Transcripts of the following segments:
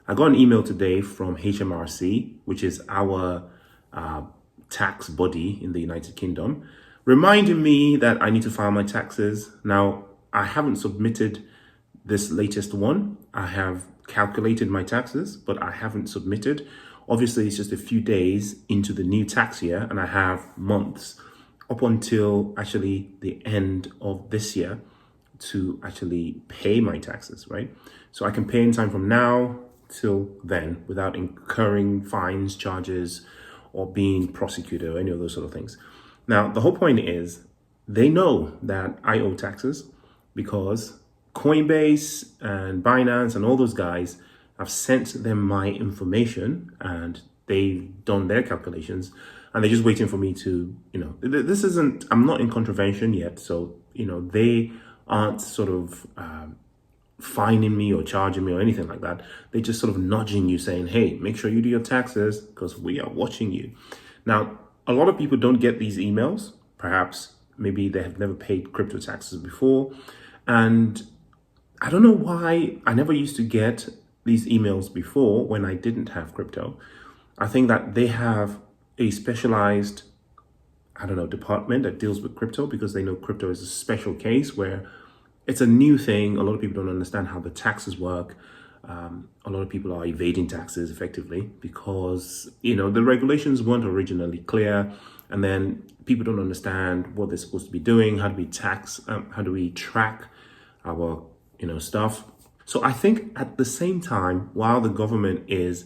I got an email today from HMRC, which is our tax body in the United Kingdom, reminding me that I need to file my taxes. Now, I haven't submitted this latest one. I have calculated my taxes, but I haven't submitted. Obviously, it's just a few days into the new tax year, and I have months up until actually the end of this year to actually pay my taxes, right? So I can pay in time from now till then without incurring fines, charges, or being prosecuted or any of those sort of things. Now, the whole point is they know that I owe taxes because Coinbase and Binance and all those guys have sent them my information and they've done their calculations and they're just waiting for me to, this isn't, I'm not in contravention yet. So, they aren't sort of fining me or charging me or anything like that. They're just sort of nudging you saying, hey, make sure you do your taxes because we are watching you. Now, a lot of people don't get these emails. Perhaps maybe they have never paid crypto taxes before. And I don't know why I never used to get these emails before when I didn't have crypto. I think that they have a specialized, department that deals with crypto because they know crypto is a special case where it's a new thing. A lot of people don't understand how the taxes work. A lot of people are evading taxes effectively because, the regulations weren't originally clear. And then people don't understand what they're supposed to be doing. How do we track our, stuff? So I think at the same time, while the government is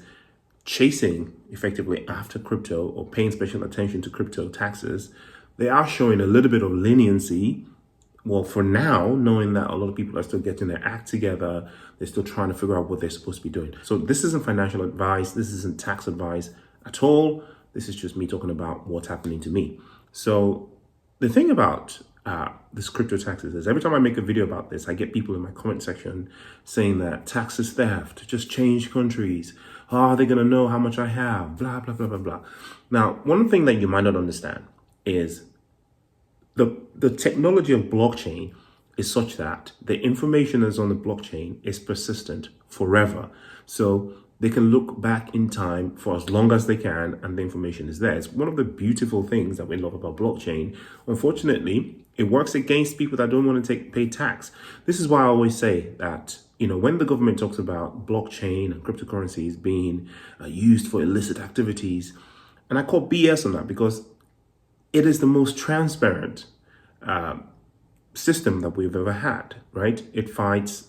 chasing effectively after crypto or paying special attention to crypto taxes, they are showing a little bit of leniency. Well, for now, knowing that a lot of people are still getting their act together, they're still trying to figure out what they're supposed to be doing. So this isn't financial advice. This isn't tax advice at all. This is just me talking about what's happening to me. So the thing about this crypto taxes is every time I make a video about this, I get people in my comment section saying that tax is theft, just change countries. How are they going to know how much I have? Blah, blah, blah, blah, blah. Now, one thing that you might not understand is the technology of blockchain is such that the information that's on the blockchain is persistent forever. So they can look back in time for as long as they can and the information is there. It's one of the beautiful things that we love about blockchain. Unfortunately, it works against people that don't want to pay tax. This is why I always say that, when the government talks about blockchain and cryptocurrencies being used for illicit activities, and I call BS on that because it is the most transparent system that we've ever had, right? It fights,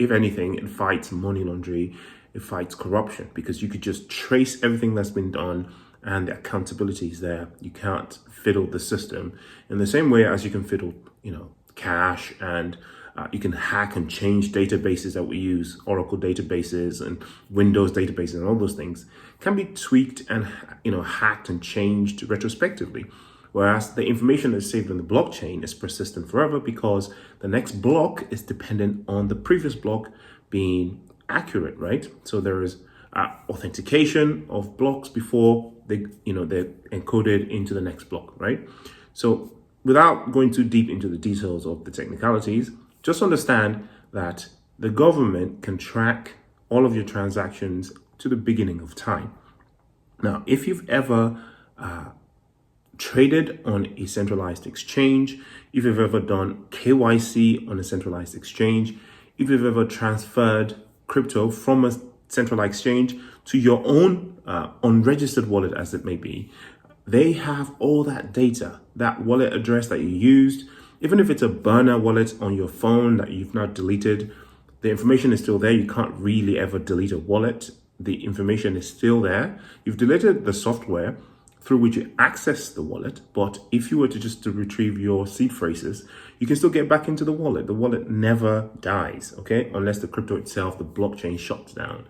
if anything, it fights money laundering, it fights corruption because you could just trace everything that's been done and the accountability is there. You can't fiddle the system in the same way as you can fiddle, cash, and you can hack and change databases that we use, Oracle databases and Windows databases and all those things can be tweaked and, hacked and changed retrospectively. Whereas the information that's saved on the blockchain is persistent forever because the next block is dependent on the previous block being accurate, right? So there is authentication of blocks before they're encoded into the next block, right? So without going too deep into the details of the technicalities, just understand that the government can track all of your transactions to the beginning of time. Now, if you've ever traded on a centralized exchange, if you've ever done KYC on a centralized exchange, if you've ever transferred crypto from a centralized exchange to your own unregistered wallet, as it may be, they have all that data, that wallet address that you used. Even if it's a burner wallet on your phone that you've not deleted, the information is still there. You can't really ever delete a wallet. The information is still there. You've deleted the software through which you access the wallet, but if you were to retrieve your seed phrases, you can still get back into the wallet. The wallet never dies, okay? Unless the crypto itself, the blockchain, shuts down.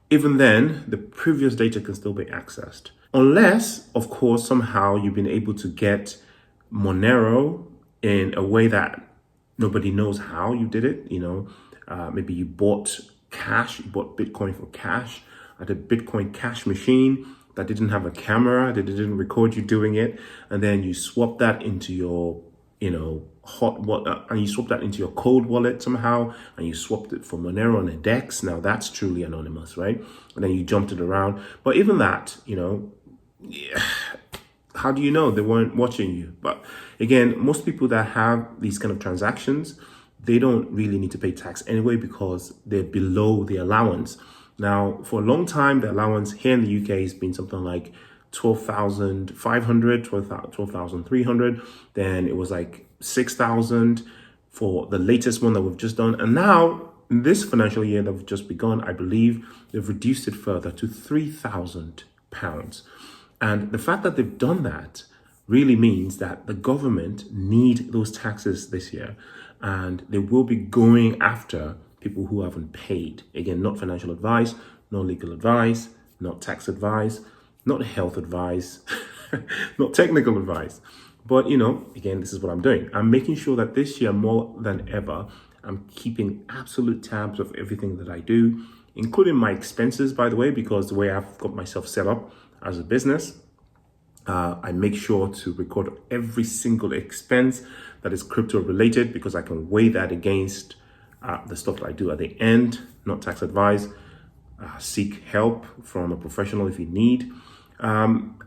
Even then, the previous data can still be accessed. Unless, of course, somehow you've been able to get Monero in a way that nobody knows how you did it. Maybe you bought Bitcoin for cash at a Bitcoin cash machine that didn't have a camera, that didn't record you doing it, and then you swap that into your, hot wallet and you swap that into your cold wallet somehow, and you swapped it for Monero on a DEX, now that's truly anonymous, right? And then you jumped it around. But even that, how do you know they weren't watching you? But again, most people that have these kind of transactions, they don't really need to pay tax anyway because they're below the allowance. Now, for a long time, the allowance here in the UK has been something like 12,500, 12,300. Then it was like 6,000 for the latest one that we've just done. And now, in this financial year that we've just begun, I believe they've reduced it further to £3,000. And the fact that they've done that really means that the government need those taxes this year, and they will be going after people who haven't paid. Again, not financial advice, not legal advice, not tax advice, not health advice, not technical advice. But, again, this is what I'm doing. I'm making sure that this year, more than ever, I'm keeping absolute tabs of everything that I do, including my expenses, by the way, because the way I've got myself set up as a business, I make sure to record every single expense that is crypto related, because I can weigh that against the stuff that I do at the end. Not tax advice. Seek help from a professional if you need.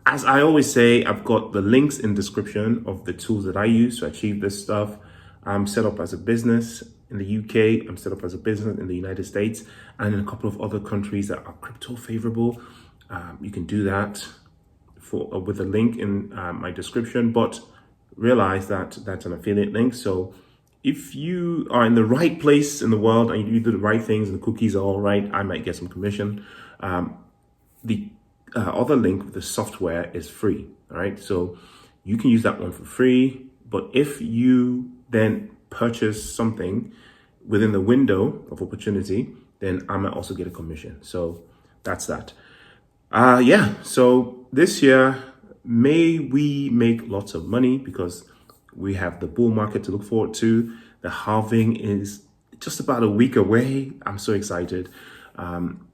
As I always say, I've got the links in description of the tools that I use to achieve this stuff. I'm set up as a business in the UK. I'm set up as a business in the United States and in a couple of other countries that are crypto favorable. You can do that with a link in my description, but realize that that's an affiliate link. So if you are in the right place in the world and you do the right things and the cookies are all right, I might get some commission. The other link with the software is free. All right. So you can use that one for free. But if you then purchase something within the window of opportunity, then I might also get a commission. So that's that. So this year, may we make lots of money because we have the bull market to look forward to. The halving is just about a week away. I'm so excited.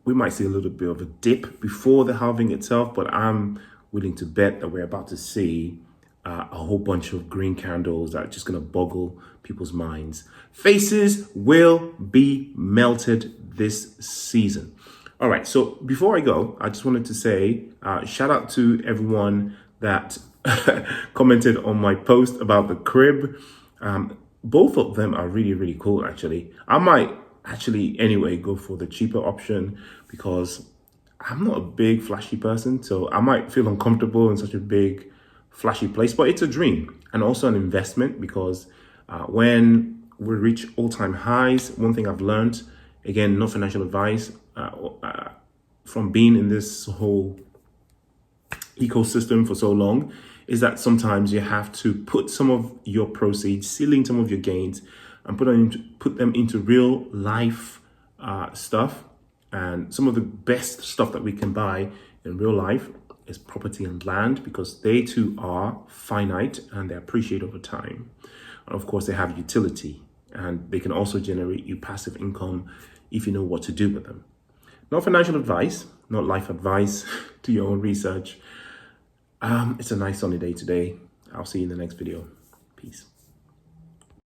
We might see a little bit of a dip before the halving itself, but I'm willing to bet that we're about to see a whole bunch of green candles that are just going to boggle people's minds. Faces will be melted this season. All right, so before I go, I just wanted to say shout out to everyone that commented on my post about the crib. Both of them are really, really cool, actually. I might actually, anyway, go for the cheaper option because I'm not a big flashy person, so I might feel uncomfortable in such a big flashy place, but it's a dream and also an investment because when we reach all-time highs, one thing I've learned, again, no financial advice, from being in this whole ecosystem for so long, is that sometimes you have to put some of your proceeds, sealing some of your gains, and put them into real life stuff. And some of the best stuff that we can buy in real life is property and land, because they too are finite and they appreciate over time. And of course, they have utility and they can also generate you passive income if you know what to do with them. Not financial advice, not life advice. Do your own research. It's a nice sunny day today. I'll see you in the next video. Peace.